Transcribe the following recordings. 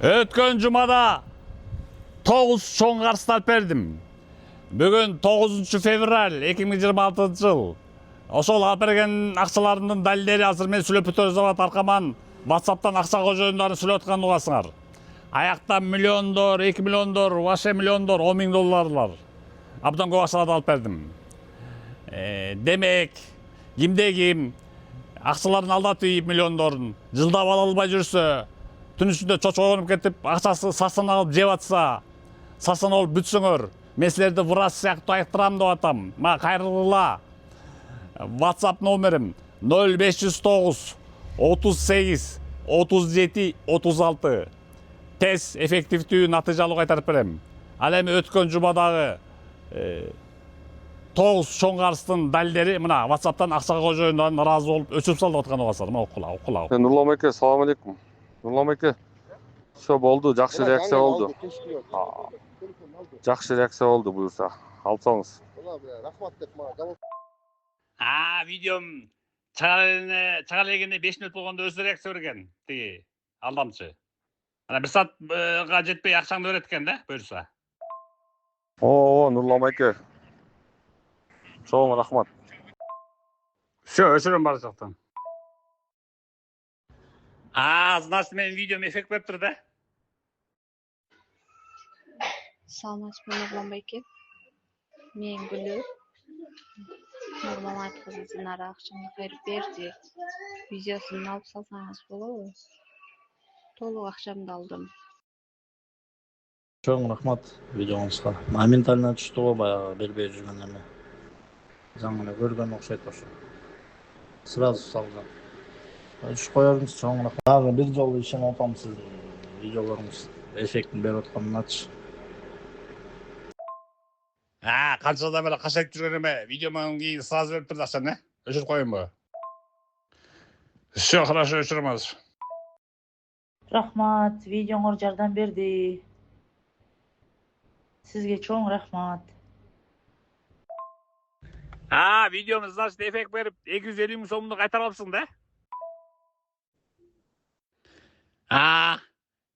Өткөн жумада 9 чоң карызды алып бердим. Бүгүн 9 февраль 2026 жыл. Ошол алып берген акчалардын далилдери азыр мен сүйлөп өтөрүп аркаман WhatsApp'тан акча көжөндөрүн сүйлөп аткан угасыңар. Аякта миллиондор, 2 миллиондор, ваше миллиондор, 10 000 долларлар. Абдан көп акчаларды алып бердим. Демек, кимде ким акчаларын алдатып ийип миллиондорун жылдап ала албай жүрсө, түн үстүндө чочогонуп кетип, акчасы сасан алып жеп атса, сасан алып бүтсөңөр, мен силерди врач сыяктуу айыктырам деп атам. Мага кайрылгыла. WhatsApp номерим 0509 38 37 36. Тез, эффективдүү, натыйжалуу кайтарып берем. Ал эми өткөн жумадагы 9 чоң карыздын далилдери мына WhatsApp'тан акчага көжөндөрүн ыраазы болуп өчүрүп салып аткан угасыздар. Мына окула. Нурлан байке, салам алейкум. Нурлан байке. Все болду, жакшы реакция болду. Жакшы реакция болду буюрса. Алсаңыз. Рахмат деп мага жабыл. Видеом чыга элегенде 5 мүнөт болгондо өзү реакция берген. Тиги алдамчы. Ана 1 саатка жетпей акчаңды берет экен да, буюрса. Нурлан байке. Чоң рахмат. Все, өчүрөм бар жактан. Значит, менин видеом эффект берип тур да. Саламатсызбы Нурлан байке. Мен Гүлү. Нурлан айткызы Динара акчамды кайрып берди. Видеосун алып салсаңыз болобу? Толук акчамды алдым. Чоң рахмат видеоңузга. Моментально түштү го баягы бербей жүргөн эме. Жаңы эле көргөн окшойт ошо. Сразу салган. Үч коерсуңуз чоң рахмат. Дагы бир жолу ишенип атам сиздин видеолоруңуз эффектин берип атканыначы. Канчадан бери кашайтып жүргөн эме видеомон кийин сразу берип турду акчаны, өчүрүп коеюнбу? Все, хорошо, өчүрөм азыр. Рахмат, видеоңор жардам берди. Сизге чоң рахмат. Видеомuz значит эффект берип 250 000 сомду кайтарып алыпсың да?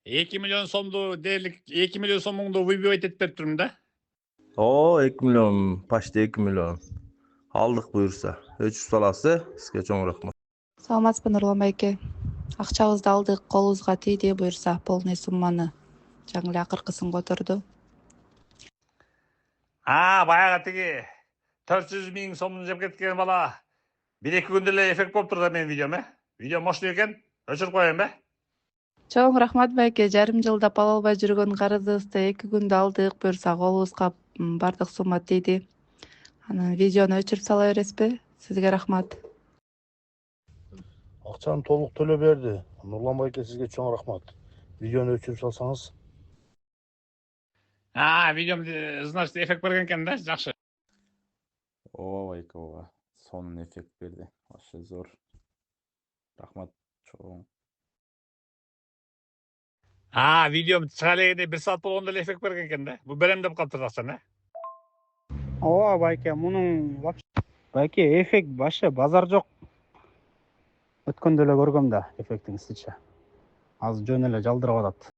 2 миллион сомду дээрлик 2 миллион сомуңду выбивать этип берип турмун да? 2 миллион, почти 2 миллион. Алдык буюрса. Өчүп саласы, сизге чоң рахмат. Саламатсызбы Нурлан байке. Акчабызды алдык, колубузга тийди буюрса полный сумманы. Жаңы эле акыркысын которду. Баягы тиги 400 000 сомду жеп кеткен бала 1-2 күндө эле эффект болуп тур да менин видеом, Видео мощный экен, өчүрүп коеюн, Чоң рахмат байке. Жарым жылдап ала албай жүргөн карызыбызды 2 күндө алдык, буюрса колубузга бардык сумма тийди. Анан видеону өчүрүп сала бересизби? Сизге рахмат. Акчаны толук төлөп берди. Нурлан байке, сизге чоң рахмат. Видеону өчүрүп салсаңыз. Видеом значит эффект берген экен да, жакшы. Байке, сонун эффект берди. Вообще зор. Рахмат чоң. Видеом чыга элегенде 1 саат болгондо эле эффект берген экен да. Бул берем деп калыптыр акчаны, байке, мунун байке эффект вообще базар жок. Өткөндө эле көргөм да эффектин ысыча. Азыр жөн эле жалдырап атат.